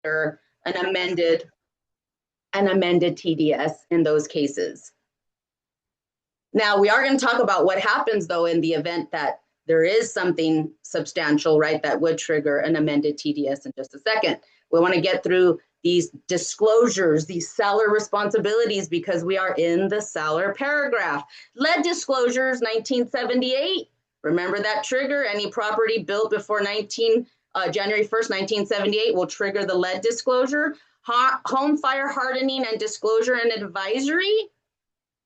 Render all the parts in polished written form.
or an amended TDS in those cases. Now, we are going to talk about what happens, though, in the event that there is something substantial, right, that would trigger an amended TDS in just a second. We want to get through these disclosures, these seller responsibilities, because we are in the seller paragraph. Lead disclosures, 1978. Remember that trigger? Any property built before January 1st, 1978 will trigger the lead disclosure. Home fire hardening and disclosure and advisory.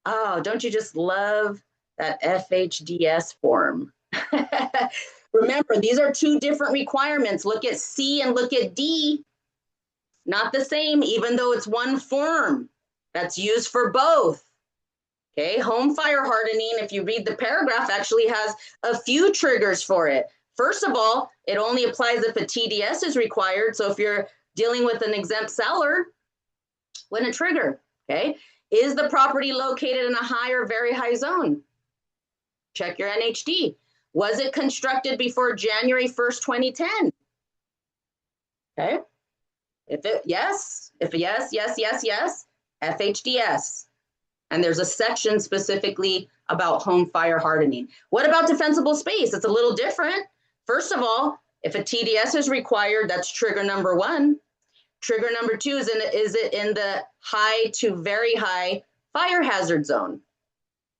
Oh, don't you just love that FHDS form? Remember, these are two different requirements. Look at C and look at D. Not the same, even though it's one form that's used for both. Okay, home fire hardening, if you read the paragraph, actually has a few triggers for it. First of all, it only applies if a TDS is required. So if you're dealing with an exempt seller, when a trigger, okay? Is the property located in a high or very high zone? Check your NHD. Was it constructed before January 1st, 2010? Okay. If yes, FHDS. And there's a section specifically about home fire hardening. What about defensible space? It's a little different. First of all, if a TDS is required, that's trigger number one. Trigger number two is it in the high to very high fire hazard zone?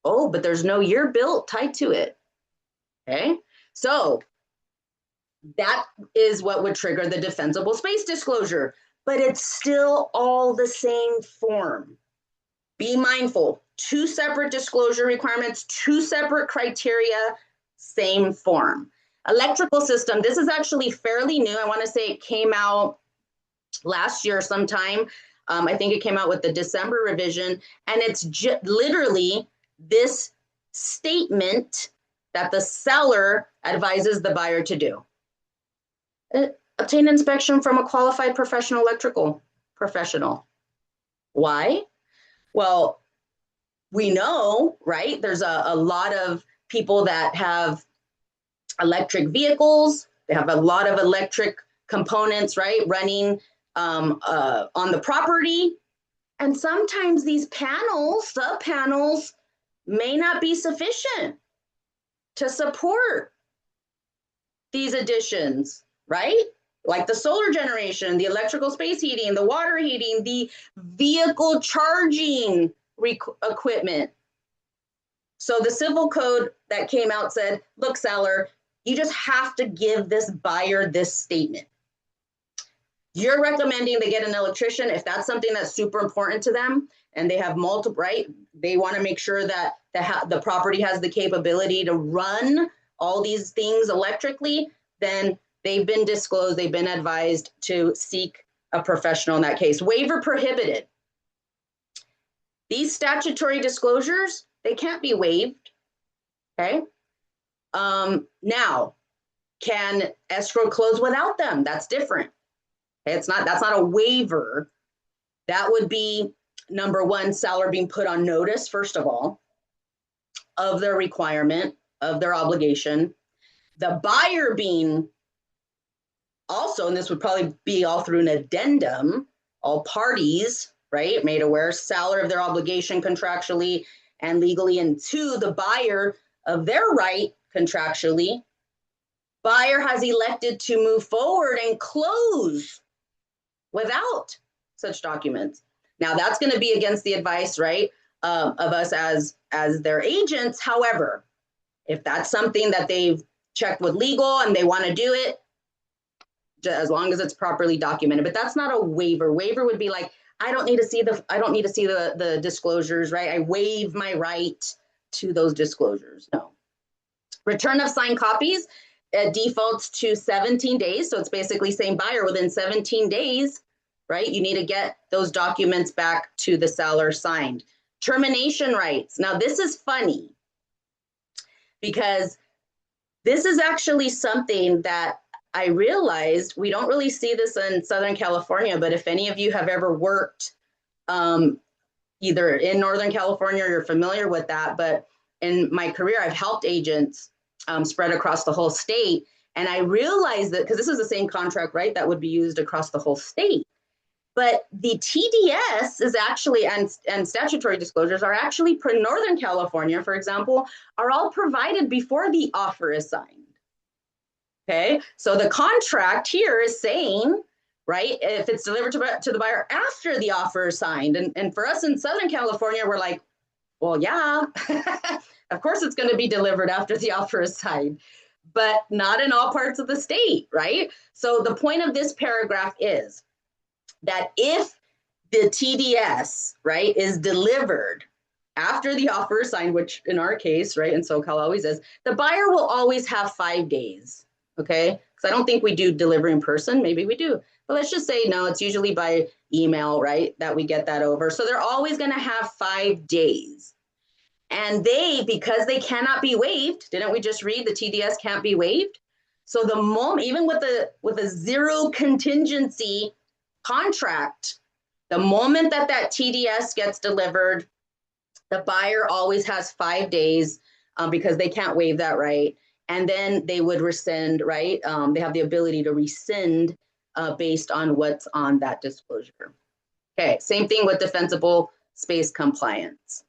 Oh, but there's no year built tied to it. Okay, so that is what would trigger the defensible space disclosure, but it's still all the same form. Be mindful, two separate disclosure requirements, two separate criteria, same form. Electrical system, this is actually fairly new. I want to say it came out last year sometime. I think it came out with the December revision, and it's literally this statement that the seller advises the buyer to do. Obtain inspection from a qualified professional electrical professional. Why? Well, we know, right? There's a lot of people that have electric vehicles. They have a lot of electric components, right, running on the property. And sometimes these panels, sub-panels, may not be sufficient to support these additions, right? Like the solar generation, the electrical space heating, the water heating, the vehicle charging equipment. So the civil code that came out said, look, seller, you just have to give this buyer this statement. You're recommending they get an electrician if that's something that's super important to them and they have multiple, right? They want to make sure that the property has the capability to run all these things electrically, then they've been disclosed, they've been advised to seek a professional in that case. Waiver prohibited. These statutory disclosures, they can't be waived, okay? Now, can escrow close without them? That's different. Okay? That's not a waiver. That would be, number one, seller being put on notice, first of all, of their requirement, of their obligation. The buyer being also, and this would probably be all through an addendum, all parties, right, made aware, seller of their obligation contractually and legally, and two, the buyer of their right contractually. Buyer has elected to move forward and close without such documents. Now that's going to be against the advice, right, of us as their agents. However, if that's something that they've checked with legal and they want to do it, as long as it's properly documented. But that's not a waiver. Waiver would be like, I don't need to see the disclosures, right? I waive my right to those disclosures. No. Return of signed copies defaults to 17 days. So it's basically saying buyer within 17 days, right? You need to get those documents back to the seller signed. Termination rights. Now this is funny because this is actually something that I realized we don't really see this in Southern California, but if any of you have ever worked either in Northern California or you're familiar with that, but in my career, I've helped agents spread across the whole state. And I realized that because this is the same contract, right, that would be used across the whole state. But the TDS is actually, and statutory disclosures are actually, for Northern California, for example, are all provided before the offer is signed. Okay, so the contract here is saying, right, if it's delivered to the buyer after the offer is signed. And for us in Southern California, we're like, well, yeah, of course it's going to be delivered after the offer is signed, but not in all parts of the state, right? So the point of this paragraph is that if the TDS, right, is delivered after the offer is signed, which in our case, right, in SoCal always is, the buyer will always have 5 days, okay? Because I don't think we do delivery in person. Maybe we do. But let's just say, no, it's usually by email, right, that we get that over. So they're always going to have 5 days. And because they cannot be waived, didn't we just read the TDS can't be waived? So the moment, even with a zero contingency contract, the moment that TDS gets delivered, the buyer always has 5 days because they can't waive that right. And then they would rescind, right? They have the ability to rescind based on what's on that disclosure. Okay, same thing with defensible space compliance.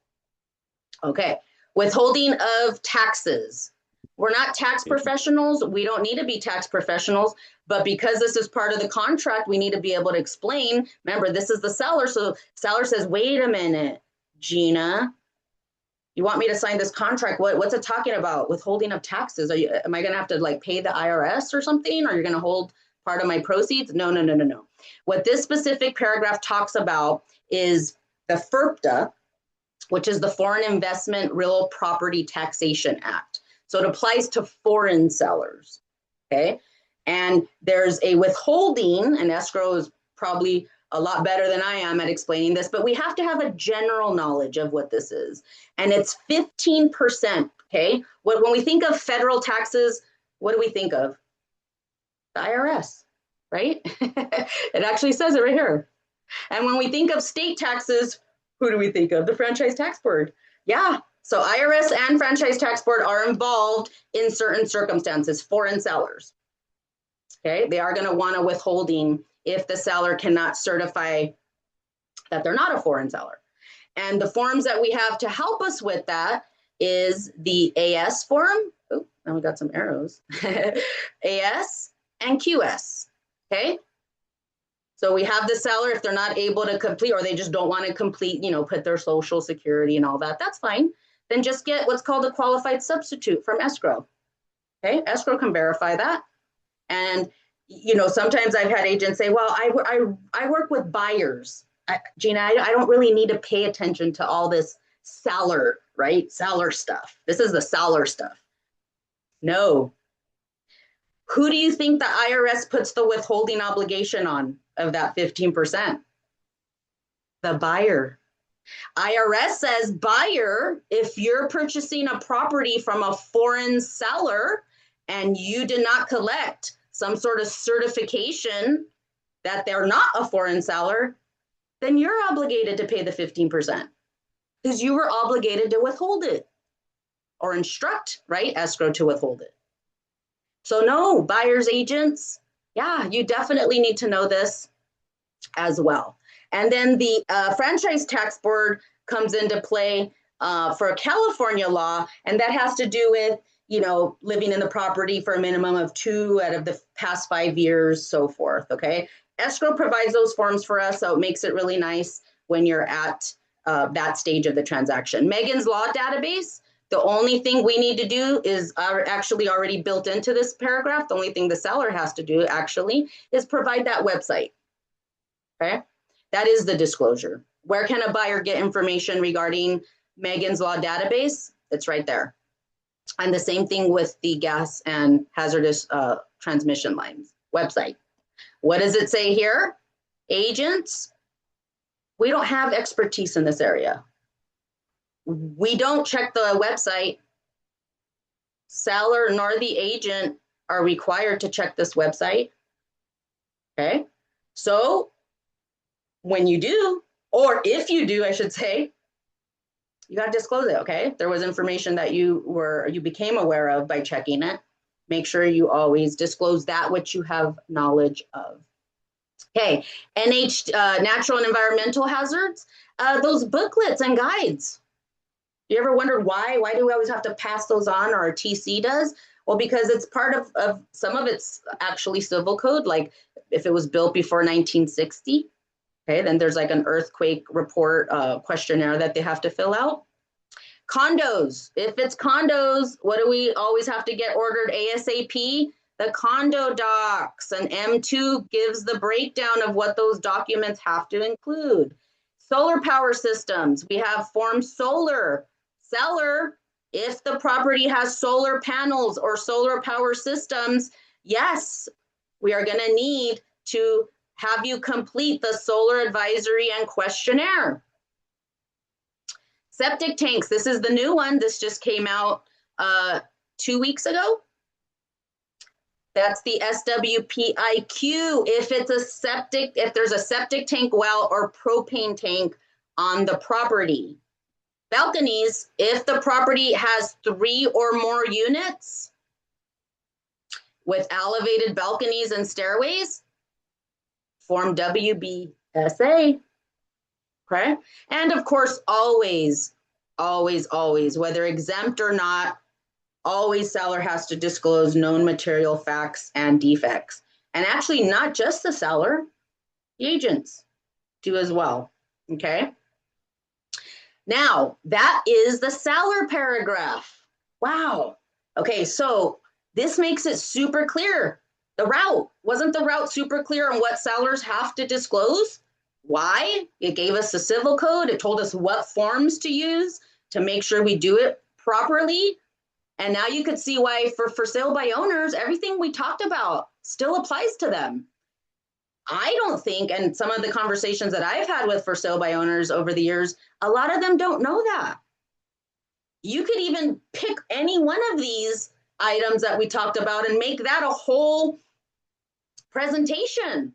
Okay, withholding of taxes. We're not tax professionals. We don't need to be tax professionals, but because this is part of the contract, we need to be able to explain. Remember, this is the seller. So seller says, wait a minute, Gina, you want me to sign this contract? What's it talking about? Withholding of taxes. Am I going to have to like pay the IRS or something? Or you're going to hold part of my proceeds? No. What this specific paragraph talks about is the FIRPTA, which is the Foreign Investment Real Property Taxation Act. So it applies to foreign sellers, okay? And there's a withholding, and escrow is probably a lot better than I am at explaining this, but we have to have a general knowledge of what this is. And it's 15%, okay? When we think of federal taxes, what do we think of? The IRS, right? It actually says it right here. And when we think of state taxes, who do we think of? The Franchise Tax Board. Yeah, so IRS and Franchise Tax Board are involved in certain circumstances, foreign sellers. Okay, they are going to want a withholding if the seller cannot certify that they're not a foreign seller. And the forms that we have to help us with that is the AS form. Oh, now we got some arrows. AS and QS, okay? So we have the seller, if they're not able to complete or they just don't want to complete, put their social security and all that, that's fine. Then just get what's called a qualified substitute from escrow. Okay, escrow can verify that. And, sometimes I've had agents say, well, I work with buyers. Gina, I don't really need to pay attention to all this seller, right? Seller stuff. This is the seller stuff. No. Who do you think the IRS puts the withholding obligation on of that 15%? The buyer. IRS says, buyer, if you're purchasing a property from a foreign seller and you did not collect some sort of certification that they're not a foreign seller, then you're obligated to pay the 15% because you were obligated to withhold it or instruct, right, escrow to withhold it. So no, buyer's agents, yeah, you definitely need to know this as well. And then the Franchise Tax Board comes into play for California law, and that has to do with, living in the property for a minimum of 2 out of the past 5 years, so forth, okay? Escrow provides those forms for us, so it makes it really nice when you're at that stage of the transaction. Megan's Law database, the only thing we need to do is actually already built into this paragraph. The only thing the seller has to do actually is provide that website, okay? That is the disclosure. Where can a buyer get information regarding Megan's Law database? It's right there. And the same thing with the gas and hazardous transmission lines website. What does it say here? Agents, we don't have expertise in this area. We don't check the website. Seller nor the agent are required to check this website. Okay, so when you do, or if you do, I should say, you got to disclose it, okay? There was information that you became aware of by checking it. Make sure you always disclose that which you have knowledge of. Okay, natural and environmental hazards, those booklets and guides. You ever wondered why? Why do we always have to pass those on, or our TC does? Well, because it's part of some of it's actually civil code, like if it was built before 1960, okay, then there's like an earthquake report questionnaire that they have to fill out. Condos, if it's condos, what do we always have to get ordered ASAP? The condo docs, and M2 gives the breakdown of what those documents have to include. Solar power systems, we have Form Solar. Seller, if the property has solar panels or solar power systems, yes, we are going to need to have you complete the solar advisory and questionnaire. Septic tanks, this is the new one. This just came out 2 weeks ago. That's the SWPIQ. If there's a septic tank well or propane tank on the property. Balconies, if the property has 3 or more units with elevated balconies and stairways, Form WBSA. Okay. And of course, always, whether exempt or not, always seller has to disclose known material facts and defects. And actually, not just the seller, the agents do as well. Okay. Now, that is the seller paragraph. Wow. Okay, so this makes it super clear. The route, wasn't the route super clear on what sellers have to disclose? Why? It gave us the civil code. It told us what forms to use to make sure we do it properly. And now you could see why for sale by owners, everything we talked about still applies to them. I don't think, and some of the conversations that I've had with for sale by owners over the years, a lot of them don't know that. You could even pick any one of these items that we talked about and make that a whole presentation.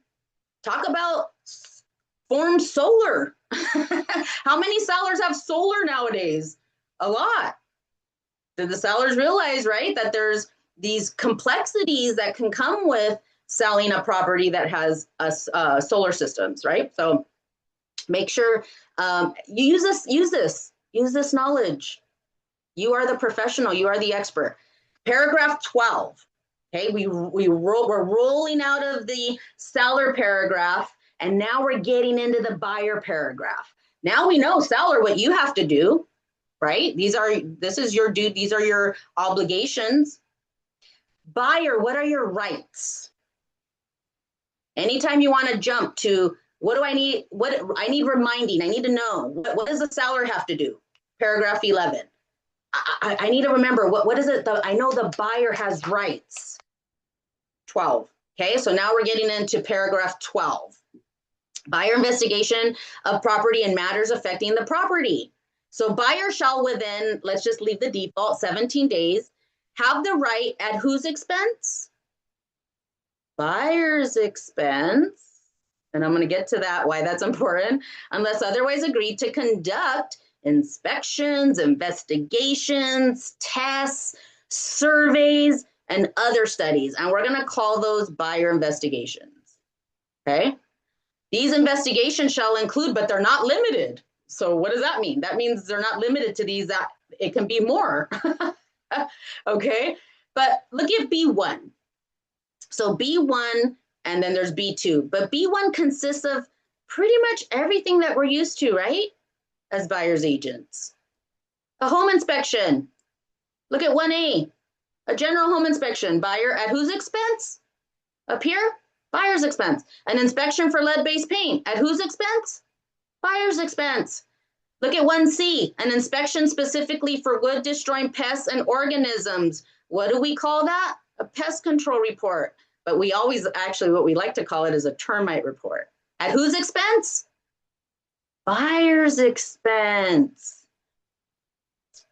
Talk about Form Solar. How many sellers have solar nowadays? A lot. Did the sellers realize, right, that there's these complexities that can come with selling a property that has solar systems, right? So make sure you use this knowledge. You are the professional, you are the expert. Paragraph 12, okay, we're rolling out of the seller paragraph, and now we're getting into the buyer paragraph. Now we know, seller, what you have to do, right? This is your due, these are your obligations. Buyer, what are your rights? Anytime you want to jump to what do I need? What I need reminding, I need to know. What does the seller have to do? Paragraph 11. I need to remember what is it? I know the buyer has rights. 12. Okay, so now we're getting into paragraph 12. Buyer investigation of property and matters affecting the property. So buyer shall within, let's just leave the default, 17 days, have the right at whose expense? Buyer's expense. And I'm going to get to that, why that's important, unless otherwise agreed to conduct inspections, investigations, tests, surveys, and other studies. And we're going to call those buyer investigations. Okay? These investigations shall include, but they're not limited. So what does that mean? That means they're not limited to these, that it can be more. Okay? But look at B1. So B1, and then there's B2. But B1 consists of pretty much everything that we're used to, right? As buyer's agents. A home inspection. Look at 1A. A general home inspection. Buyer at whose expense? Up here, buyer's expense. An inspection for lead-based paint. At whose expense? Buyer's expense. Look at 1C. An inspection specifically for wood-destroying pests and organisms. What do we call that? A pest control report. But we always, actually, what we like to call it is a termite report. At whose expense? Buyer's expense.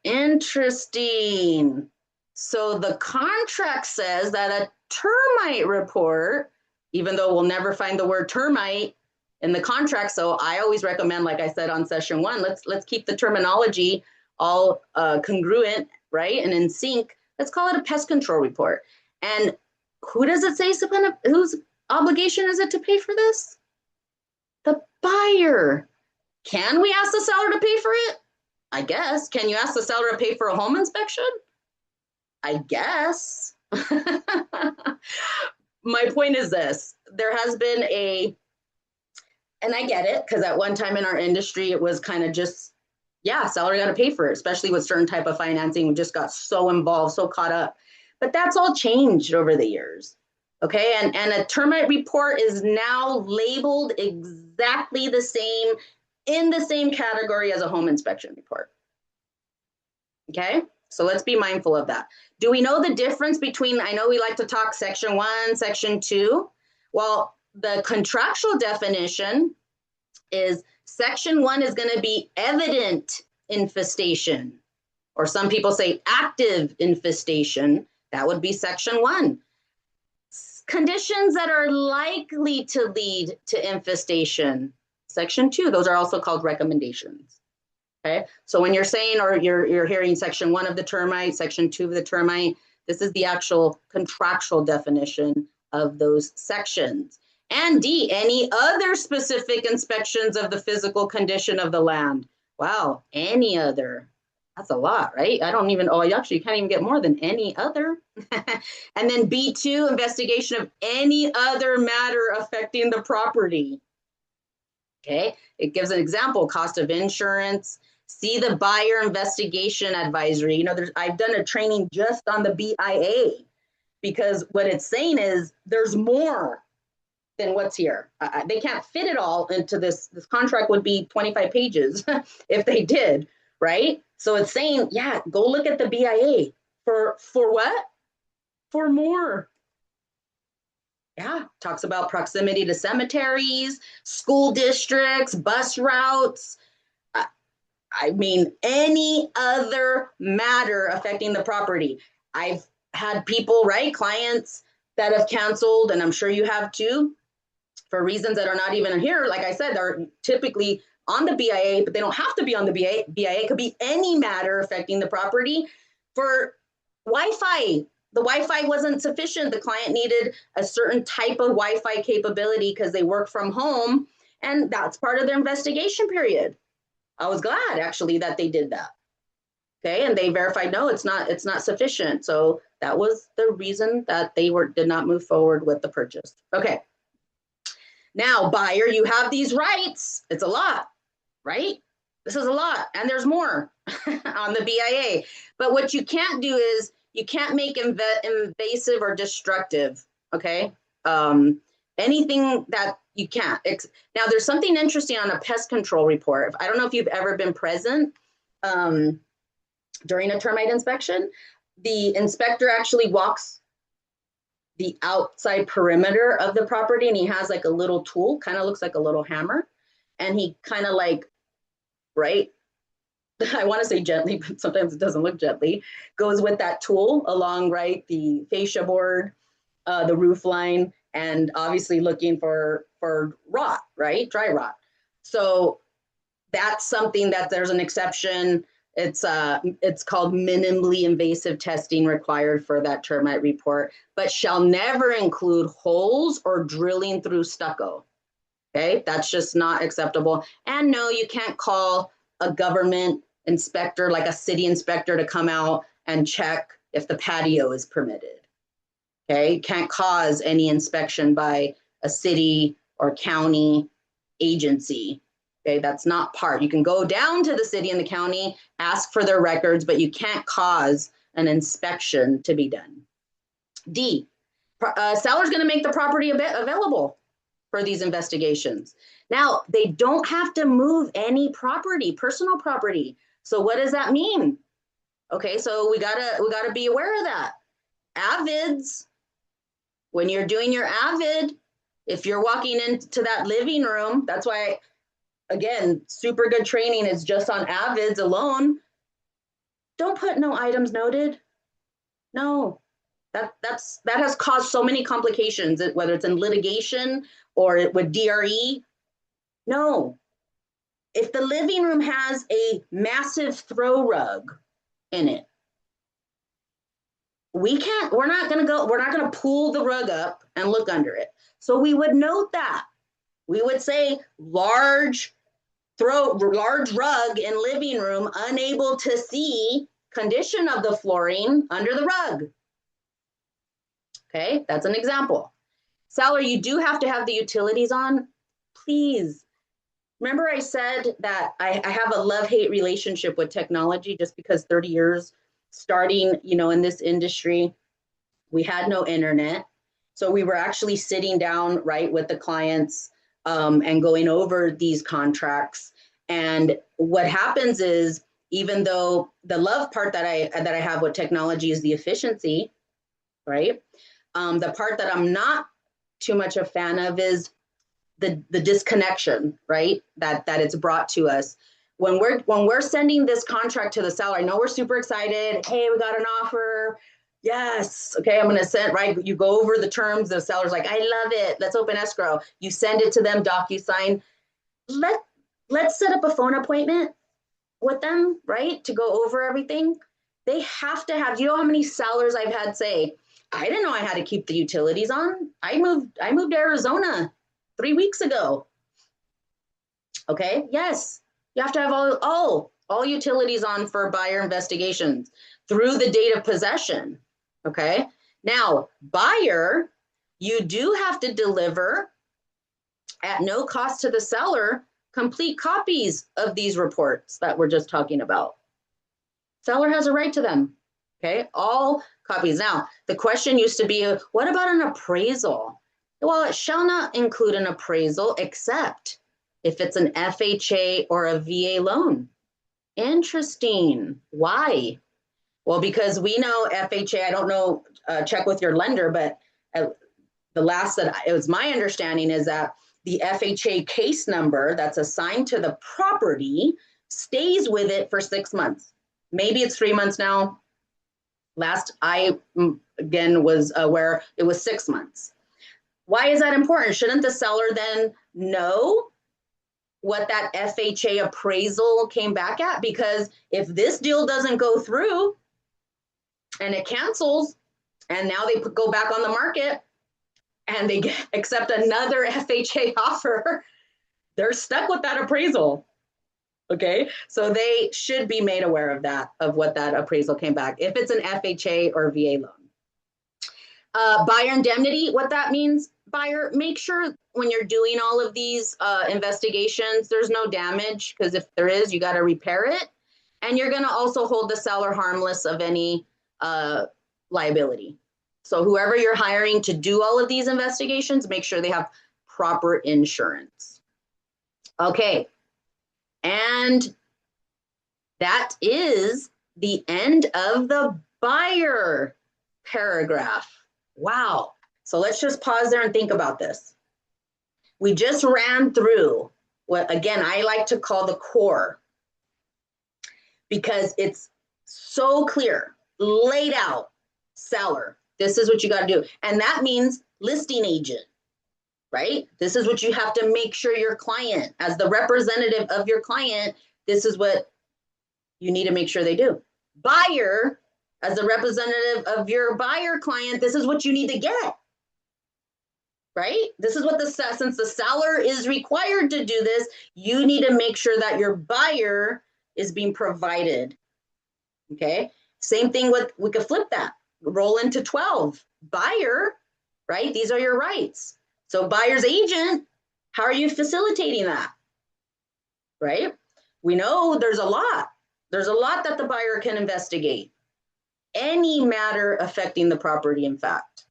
Interesting. So the contract says that a termite report, even though we'll never find the word termite in the contract, so I always recommend, like I said on session 1, let's keep the terminology all congruent, right, and in sync. Let's call it a pest control report. And who does it say whose obligation is it to pay for this? The buyer. Can we ask the seller to pay for it? I guess. Can you ask the seller to pay for a home inspection? I guess. My point is this. There has been and I get it, because at one time in our industry, it was kind of just, yeah, seller got to pay for it, especially with certain type of financing. We just got so involved, so caught up. But that's all changed over the years. Okay, and a termite report is now labeled exactly the same, in the same category as a home inspection report. Okay, so let's be mindful of that. Do we know the difference between, I know we like to talk section 1, section 2. Well, the contractual definition is section 1 is going to be evident infestation, or some people say active infestation. That would be section 1. Conditions that are likely to lead to infestation, section 2. Those are also called recommendations. Okay, so when you're saying, or you're hearing section 1 of the termite, section 2 of the termite, this is the actual contractual definition of those sections. And D, any other specific inspections of the physical condition of the land. Wow, any other. That's a lot, right? I don't even, you actually can't even get more than any other. And then B2, investigation of any other matter affecting the property. Okay, it gives an example, cost of insurance. See the buyer investigation advisory. You know, I've done a training just on the BIA, because what it's saying is there's more than what's here. They can't fit it all into this. This contract would be 25 pages if they did, right? So it's saying, yeah, go look at the BIA for what? For more. Yeah, talks about proximity to cemeteries, school districts, bus routes. I mean, any other matter affecting the property. I've had people, right, clients that have canceled, and I'm sure you have too, for reasons that are not even here. Like I said, they're typically on the BIA, but they don't have to be on the BIA. It could be any matter affecting the property. For Wi-Fi, the Wi-Fi wasn't sufficient. The client needed a certain type of Wi-Fi capability because they work from home, and that's part of their investigation period. I was glad actually that they did that. Okay, and they verified, no, it's not sufficient. So that was the reason that they did not move forward with the purchase. Okay. Now, buyer, you have these rights. It's a lot, right? This is a lot, and there's more on the BIA. But what you can't do is you can't make invasive or destructive, okay? Anything that you can't. Now, there's something interesting on a pest control report. I don't know if you've ever been present during a termite inspection. The inspector actually walks the outside perimeter of the property, and he has like a little tool, kind of looks like a little hammer, and he kind of like, right, I want to say gently, but sometimes it doesn't look gently, goes with that tool along, right, the fascia board, the roof line, and obviously looking for rot, right, dry rot. So that's something that there's an exception. It's called minimally invasive testing required for that termite report, but shall never include holes or drilling through stucco. Okay, that's just not acceptable. And no, you can't call a government inspector, like a city inspector, to come out and check if the patio is permitted. Okay, you can't cause any inspection by a city or county agency. Okay, that's not part. You can go down to the city and the county, ask for their records, but you can't cause an inspection to be done. D, seller's going to make the property available for these investigations. Now, they don't have to move any property, personal property. So what does that mean? Okay, so we gotta be aware of that. Avids, when you're doing your avid, if you're walking into that living room, that's why, again, super good training is just on avids alone. Don't put no items noted. No, that has caused so many complications, whether it's in litigation or with DRE. No. If the living room has a massive throw rug in it, we're not going to pull the rug up and look under it. So we would note that. We would say large rug in living room, unable to see condition of the flooring under the rug. Okay, that's an example. Seller, you do have to have the utilities on. Please. Remember I said that I have a love-hate relationship with technology just because 30 years starting, in this industry, we had no internet. So we were actually sitting down, right, with the clients and going over these contracts. And what happens is, even though the love part that I have with technology is the efficiency, right? The part that I'm not too much a fan of is the disconnection, right? That it's brought to us. When we're sending this contract to the seller, I know we're super excited. Hey, we got an offer. Yes. Okay, I'm going to send, right? You go over the terms. The seller's like, I love it. Let's open escrow. You send it to them, DocuSign. Let's set up a phone appointment with them, right? To go over everything. They have to have, you know how many sellers I've had say, I didn't know I had to keep the utilities on. I moved to Arizona 3 weeks ago. Okay, yes. You have to have all utilities on for buyer investigations through the date of possession. Okay. Now, buyer, you do have to deliver at no cost to the seller complete copies of these reports that we're just talking about. Seller has a right to them. Okay, all copies. Now, the question used to be, what about an appraisal? Well, it shall not include an appraisal except if it's an FHA or a VA loan. Interesting. Why? Well, because we know FHA, I don't know, check with your lender, but the last that it was my understanding is that the FHA case number that's assigned to the property stays with it for 6 months. Maybe it's 3 months now. Last I, again, was aware it was 6 months. Why is that important? Shouldn't the seller then know what that FHA appraisal came back at? Because if this deal doesn't go through and it cancels, and now they go back on the market and they accept another FHA offer, they're stuck with that appraisal. Okay, so they should be made aware of that, of what that appraisal came back, if it's an FHA or VA loan. Buyer indemnity, what that means, buyer, make sure when you're doing all of these investigations, there's no damage, because if there is, you got to repair it. And you're going to also hold the seller harmless of any liability. So whoever you're hiring to do all of these investigations, make sure they have proper insurance. Okay. And that is the end of the buyer paragraph. Wow. So let's just pause there and think about this. We just ran through what, again, I like to call the core, because it's so clear, laid out. Seller, this is what you got to do. And that means listing agent, right? This is what you have to make sure your client, as the representative of your client, this is what you need to make sure they do. Buyer, as the representative of your buyer client, this is what you need to get, right? This is what since the seller is required to do this, you need to make sure that your buyer is being provided. Okay. Same thing with, we could flip that, roll into 12. Buyer, right? These are your rights. So buyer's agent, how are you facilitating that? Right? We know there's a lot. There's a lot that the buyer can investigate. Any matter affecting the property, in fact.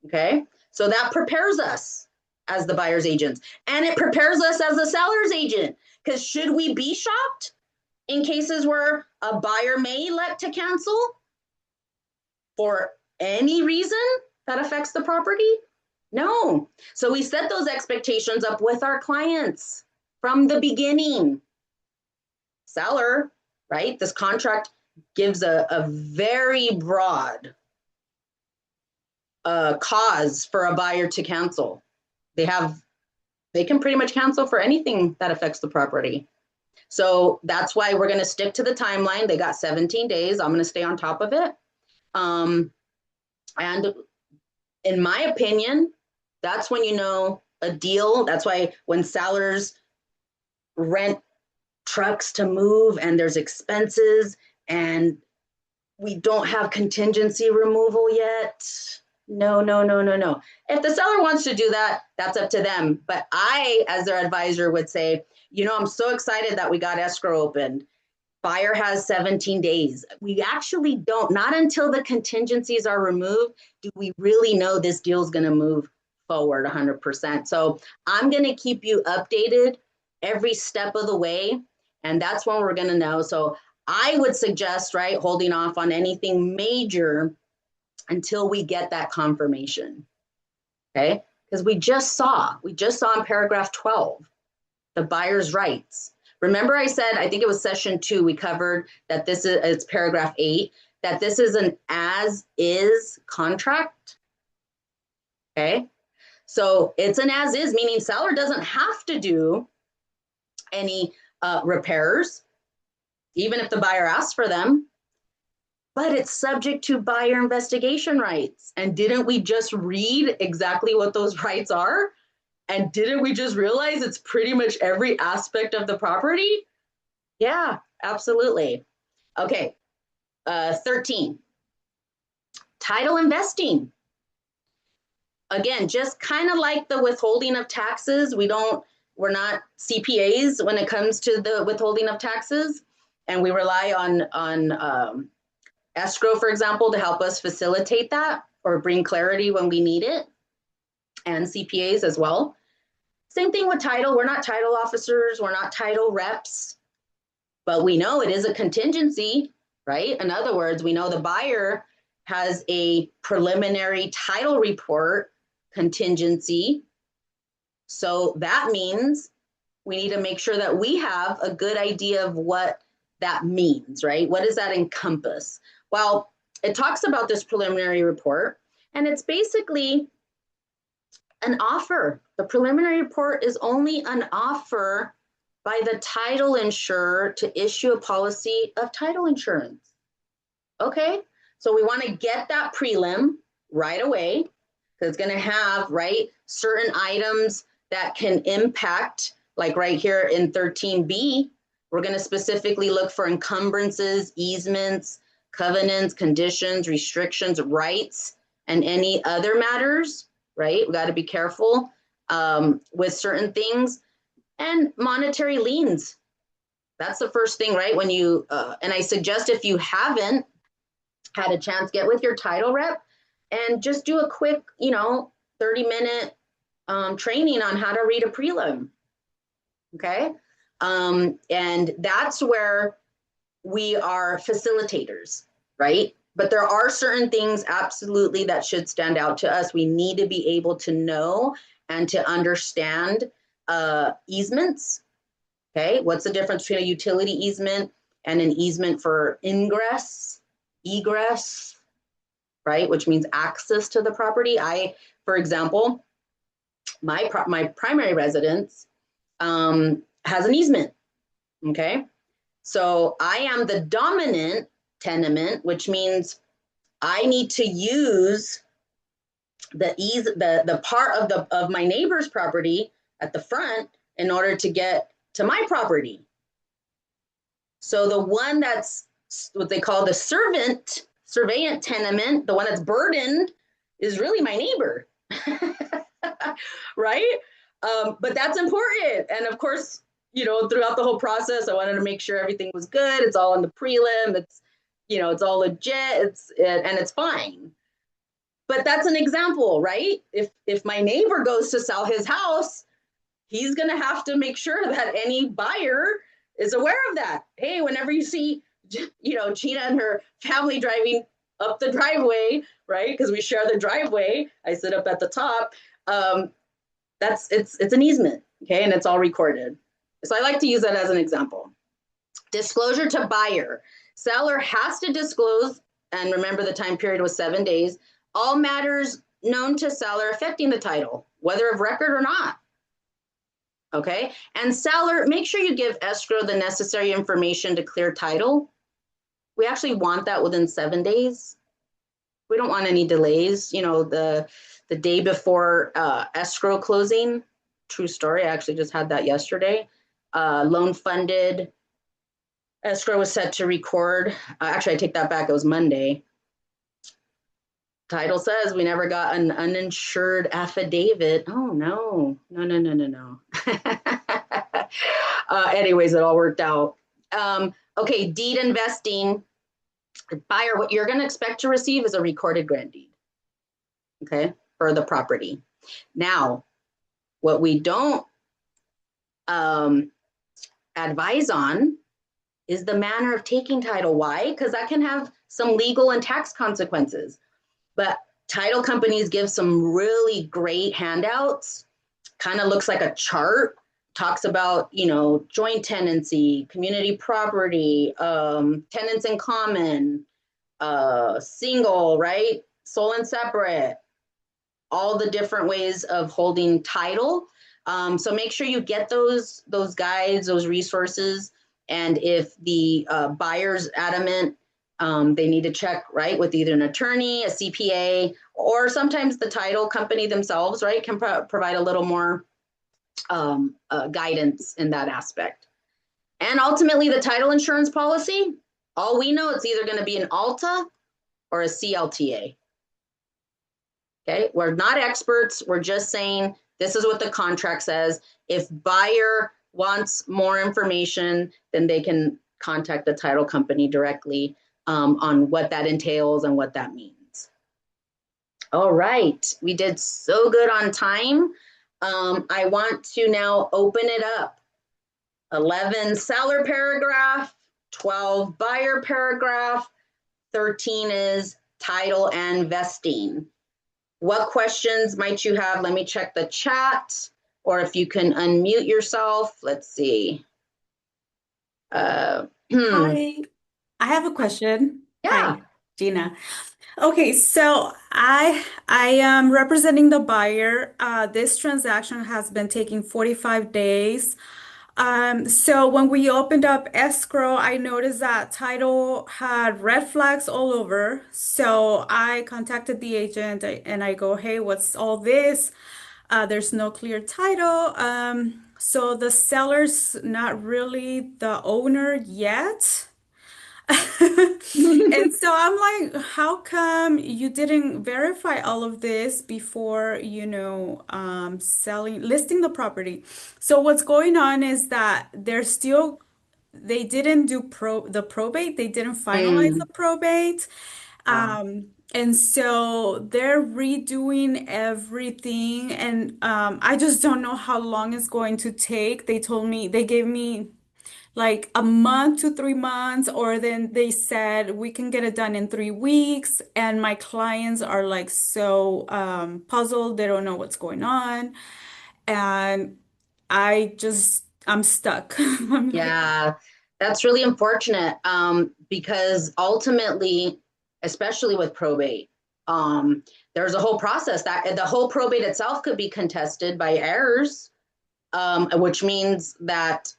Okay? So that prepares us as the buyer's agents. And it prepares us as the seller's agent. Because should we be shocked in cases where a buyer may elect to cancel for any reason that affects the property? No. So we set those expectations up with our clients from the beginning. Seller, right? This contract gives a very broad cause for a buyer to cancel. They can pretty much cancel for anything that affects the property. So that's why we're going to stick to the timeline. They got 17 days. I'm going to stay on top of it. And in my opinion, that's when you know a deal. That's why when sellers rent trucks to move and there's expenses and we don't have contingency removal yet. No, no, no, no, no. If the seller wants to do that, that's up to them. But I, as their advisor, would say, you know, I'm so excited that we got escrow opened. Buyer has 17 days. We actually don't, not until the contingencies are removed, do we really know this deal is going to move forward 100%. So I'm going to keep you updated every step of the way. And that's when we're going to know. So I would suggest, right, holding off on anything major until we get that confirmation. Okay. Because we just saw in paragraph 12, the buyer's rights. Remember I said, I think it was session 2, we covered that it's paragraph 8, that this is an as-is contract. Okay. So it's an as-is, meaning seller doesn't have to do any repairs, even if the buyer asks for them, but it's subject to buyer investigation rights. And didn't we just read exactly what those rights are? And didn't we just realize it's pretty much every aspect of the property? Yeah, absolutely. Okay, 13, title investing. Again, just kind of like the withholding of taxes. We're not CPAs when it comes to the withholding of taxes. And we rely on escrow, for example, to help us facilitate that or bring clarity when we need it, and CPAs as well. Same thing with title. We're not title officers. We're not title reps, but we know it is a contingency, right? In other words, we know the buyer has a preliminary title report contingency. So that means we need to make sure that we have a good idea of what that means, right? What does that encompass? Well, it talks about this preliminary report, and it's basically an offer. The preliminary report is only an offer by the title insurer to issue a policy of title insurance. Okay, so we want to get that prelim right away, because it's going to have, right, certain items that can impact, like right here in 13B, we're going to specifically look for encumbrances, easements, covenants, conditions, restrictions, rights, and any other matters, right? We got to be careful with certain things. And monetary liens. That's the first thing, right? When you, and I suggest if you haven't had a chance, get with your title rep and just do a quick, 30-minute training on how to read a prelim. Okay. And that's where we are facilitators, right? But there are certain things absolutely that should stand out to us. We need to be able to know and to understand easements. Okay, what's the difference between a utility easement and an easement for ingress, egress, right? Which means access to the property. For example, my primary residence has an easement. Okay, so I am the dominant tenement, which means I need to use the part of my neighbor's property at the front in order to get to my property. So the one that's what they call the surveillant tenement, the one that's burdened, is really my neighbor, right? But that's important. And of course, throughout the whole process, I wanted to make sure everything was good. It's all in the prelim. It's all legit. And it's fine. But that's an example, right? If my neighbor goes to sell his house, he's going to have to make sure that any buyer is aware of that. Hey, whenever you see, Gina and her family driving up the driveway, right? Because we share the driveway. I sit up at the top. It's an easement, okay? And it's all recorded. So I like to use that as an example. Disclosure to buyer. Seller has to disclose, and remember the time period was 7 days, all matters known to seller affecting the title, whether of record or not. Okay, and seller, make sure you give escrow the necessary information to clear title. We actually want that within 7 days. we don't want any delays. The day before escrow closing, true story. I actually just had that yesterday. Loan funded escrow was set to record. Actually, I take that back. It was Monday. Title says we never got an uninsured affidavit. Oh, no, no, no, no, no, no. Anyways, it all worked out. Okay, deed investing. Buyer, what you're going to expect to receive is a recorded grant deed, okay, for the property. Now, what we don't advise on is the manner of taking title. Why? Because that can have some legal and tax consequences. But title companies give some really great handouts, kind of looks like a chart, talks about, joint tenancy, community property, tenants in common, single, right? Sole and separate, all the different ways of holding title. So make sure you get those guides, those resources. And if the buyer's adamant, they need to check, right, with either an attorney, a CPA, or sometimes the title company themselves, right, can provide a little more guidance in that aspect. And ultimately, the title insurance policy, all we know, it's either going to be an ALTA or a CLTA. Okay, we're not experts. We're just saying this is what the contract says. If buyer wants more information, then they can contact the title company directly on what that entails and what that means. All right, we did so good on time. I want to now open it up. 11 seller paragraph, 12 buyer paragraph, 13 is title and vesting. What questions might you have? Let me check the chat, or if you can unmute yourself. Let's see. Hi, I have a question. Yeah. Hi, Gina. Okay, so I am representing the buyer. This transaction has been taking 45 days. So when we opened up escrow, I noticed that title had red flags all over. So I contacted the agent and I go, hey, what's all this? There's no clear title. So the seller's not really the owner yet. And so I'm like, how come you didn't verify all of this before, listing the property? So what's going on is that they didn't do the probate, they didn't finalize the Mm, probate. wow. And so they're redoing everything, and I just don't know how long it's going to take. They gave me like a month to 3 months, or then they said we can get it done in 3 weeks. And my clients are like so puzzled. They don't know what's going on. And I'm stuck. I'm like, Yeah, that's really unfortunate because ultimately, especially with probate, there's a whole process that the whole probate itself could be contested by heirs, which means that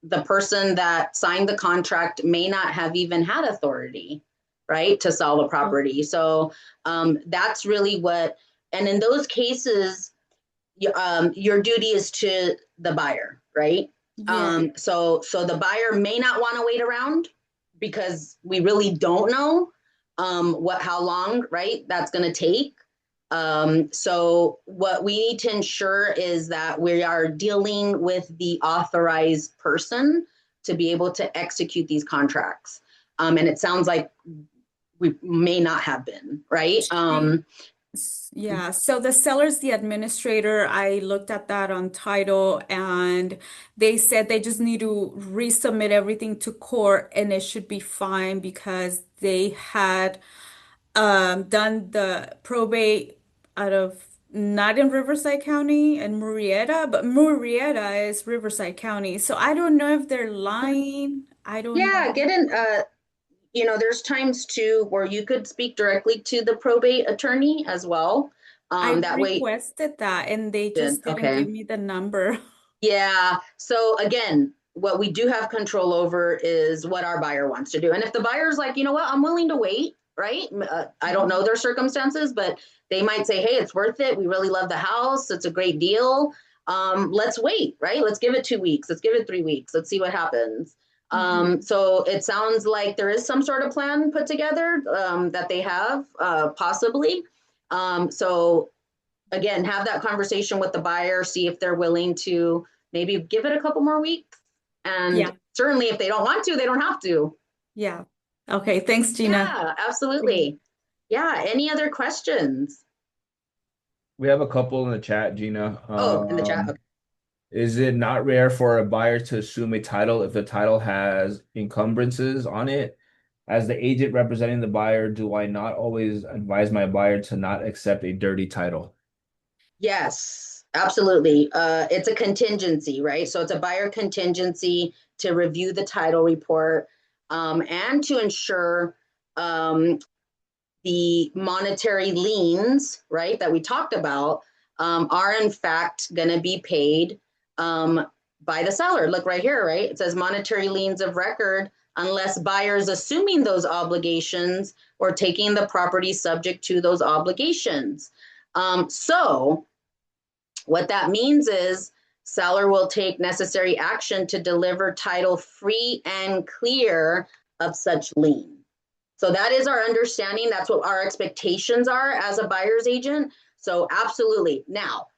the person that signed the contract may not have even had authority, right, to sell the property. So that's really and in those cases, your duty is to the buyer, right? yeah. So the buyer may not want to wait around because we really don't know how long, right, that's going to take. So what we need to ensure is that we are dealing with the authorized person to be able to execute these contracts. And it sounds like we may not have been, right? Yeah, so the seller's the administrator. I looked at that on title, and they said they just need to resubmit everything to court and it should be fine because they had done the probate out of not in Riverside County and Murrieta, but Murrieta is Riverside County. So I don't know if they're lying. I don't Yeah, know. get in. There's times too where you could speak directly to the probate attorney as well. I That way, requested that and they good. just didn't Okay. give me the number. Yeah. So again, what we do have control over is what our buyer wants to do. And if the buyer's like, you know what, I'm willing to wait. right? I don't know their circumstances, but they might say, hey, it's worth it. We really love the house. It's a great deal. Let's wait, right? Let's give it 2 weeks. Let's give it 3 weeks. Let's see what happens. Mhm. So it sounds like there is some sort of plan put together that they have, possibly. So again, have that conversation with the buyer, see if they're willing to maybe give it a couple more weeks. And Yeah, certainly if they don't want to, they don't have to. yeah. Okay, thanks, Gina. Yeah, absolutely. Yeah, any other questions? We have a couple in the chat, Gina. Oh, in the chat. Okay. Is it not rare for a buyer to assume a title if the title has encumbrances on it? As the agent representing the buyer, do I not always advise my buyer to not accept a dirty title? Yes, absolutely. It's a contingency, right? So it's a buyer contingency to review the title report and to ensure the monetary liens, right, that we talked about, are in fact going to be paid by the seller. Look right here, right? It says monetary liens of record unless buyers assuming those obligations or taking the property subject to those obligations. So what that means is seller will take necessary action to deliver title free and clear of such lien. So that is our understanding. That's what our expectations are as a buyer's agent. So absolutely. Now,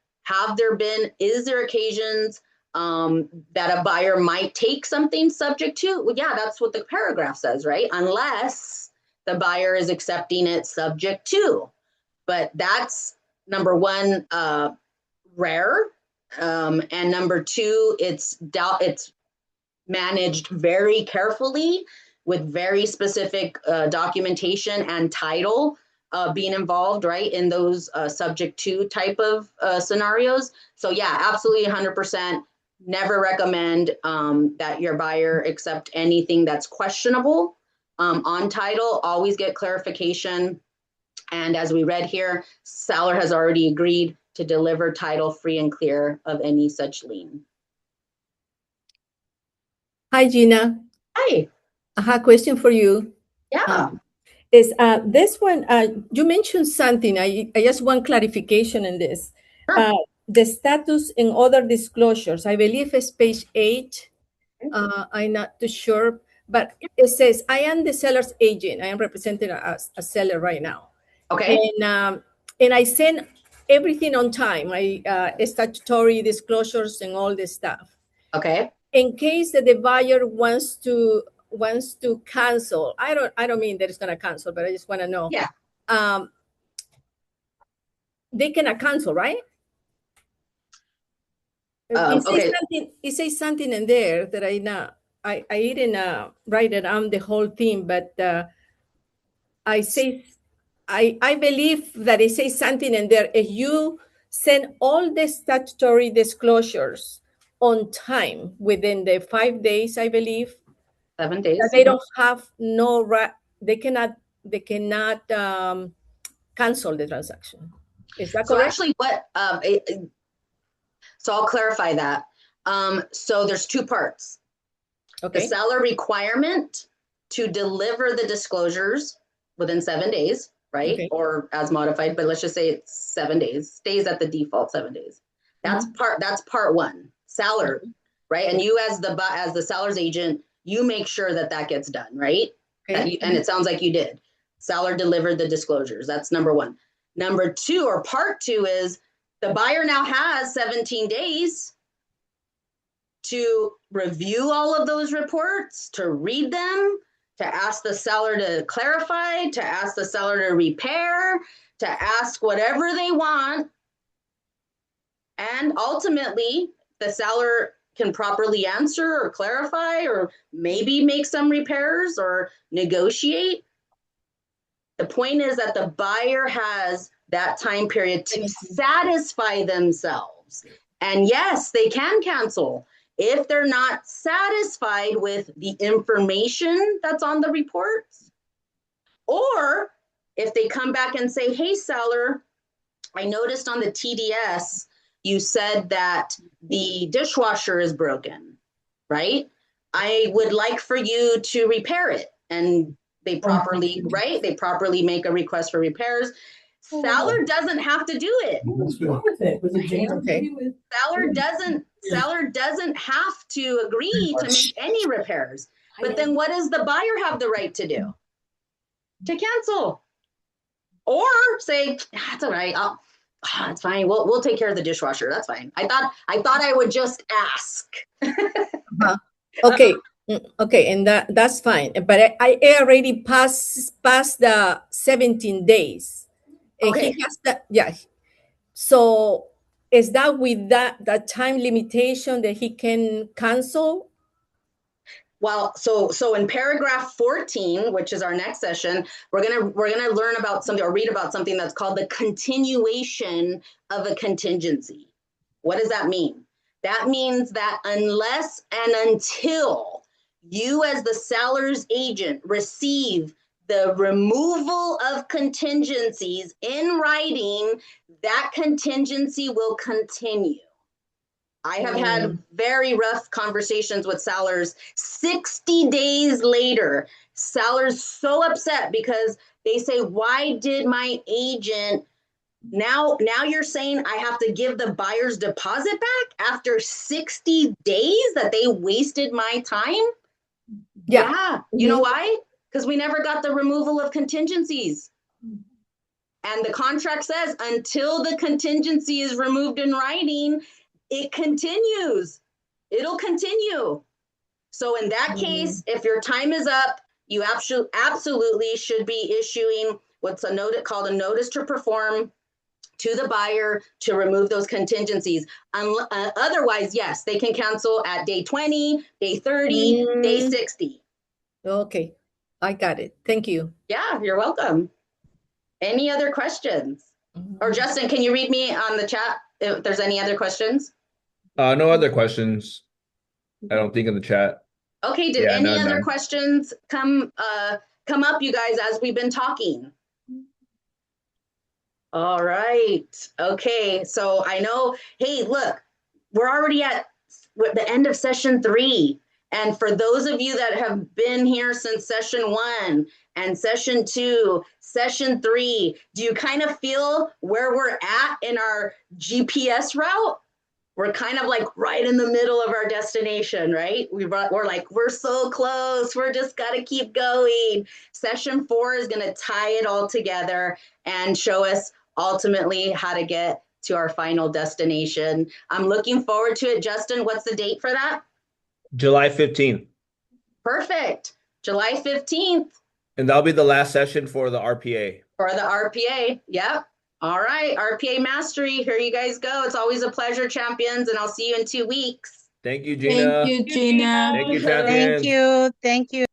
is there occasions that a buyer might take something subject to? Well, yeah, that's what the paragraph says, right? Unless the buyer is accepting it subject to. But that's number one, rare. And number two, it's managed very carefully with very specific documentation and title being involved, right, in those subject to type of scenarios. So yeah, absolutely 100%. Never recommend that your buyer accept anything that's questionable on title. Always get clarification. And as we read here, seller has already agreed to deliver title free and clear of any such lien. Hi, Gina. Hi. I have a question for you. Yeah. Is this one, you mentioned something, I just want clarification in this. Sure. The status in other disclosures, I believe it's page 8. I'm not too sure, but it says, I am the seller's agent. I am representing a seller right now. Okay. And I send everything on time, statutory disclosures and all this stuff. Okay. In case that the buyer wants to cancel, I don't mean that it's going to cancel, but I just want to know. Yeah. They cannot cancel, right? Okay. It says something in there that I didn't write it on the whole thing, but I believe that it says something in there. If you send all the statutory disclosures on time within the 5 days, I believe, 7 days. that they don't have no right, they cannot cancel the transaction. Is that So correct? actually so I'll clarify that. So there's two parts. The Okay. seller requirement to deliver the disclosures within 7 days, right? Okay. Or as modified, but let's just say it's 7 days, stays at the default 7 days. That's part one. Seller, right? And you as the seller's agent, you make sure that gets done, right? Okay. And it sounds like you did. Seller delivered the disclosures. That's number one. Number two, or part two, is the buyer now has 17 days to review all of those reports, to read them, to ask the seller to clarify, to ask the seller to repair, to ask whatever they want. And ultimately, the seller can properly answer or clarify or maybe make some repairs or negotiate. The point is that the buyer has that time period to satisfy themselves. And yes, they can cancel if they're not satisfied with the information that's on the reports, or if they come back and say, hey, seller, I noticed on the TDS, you said that the dishwasher is broken, right? I would like for you to repair it and They properly, right? They properly make a request for repairs. Seller doesn't have to do it. What's wrong with it? Was it Jane Okay. with? Seller doesn't have to agree to make any repairs. But then what does the buyer have the right to do? To cancel. Or say, that's all right. It's fine. We'll take care of the dishwasher. That's fine. I thought I would just ask. Okay. Okay, and that's fine. But I already passed the 17 days. And Okay. he has that, yeah. So is that with that time limitation that he can cancel? Well, so in paragraph 14, which is our next session, we're gonna learn about something or read about something that's called the continuation of a contingency. What does that mean? That means that unless and until you as the seller's agent receive the removal of contingencies in writing, that contingency will continue. I have had very rough conversations with sellers 60 days later. Sellers so upset because they say, why did my agent, now you're saying I have to give the buyer's deposit back after 60 days that they wasted my time? Yeah. You know why? Because we never got the removal of contingencies. And the contract says until the contingency is removed in writing, it continues. It'll continue. So in that case, if your time is up, you absolutely should be issuing what's called a notice to perform to the buyer to remove those contingencies. Otherwise, yes, they can cancel at day 20, day 30, day 60. Okay, I got it. Thank you. Yeah, you're welcome. Any other questions? Or Justin, can you read me on the chat if there's any other questions? No other questions. I don't think in the chat. Okay, did any other questions come up, you guys, as we've been talking? All right. Okay, so I know, hey, look, we're already at the end of session 3. And for those of you that have been here since session 1 and session 2, session 3, do you kind of feel where we're at in our GPS route? We're kind of like right in the middle of our destination, right? We're like, we're so close. We're just got to keep going. Session 4 is going to tie it all together and show us ultimately how to get to our final destination. I'm looking forward to it. Justin, what's the date for that? July 15th. Perfect. July 15th. And that'll be the last session for the RPA. For the RPA. Yep. All right. RPA Mastery. Here you guys go. It's always a pleasure, champions. And I'll see you in 2 weeks. Thank you, Gina. Thank you, Gina. Thank you, champions. Thank you. Thank you.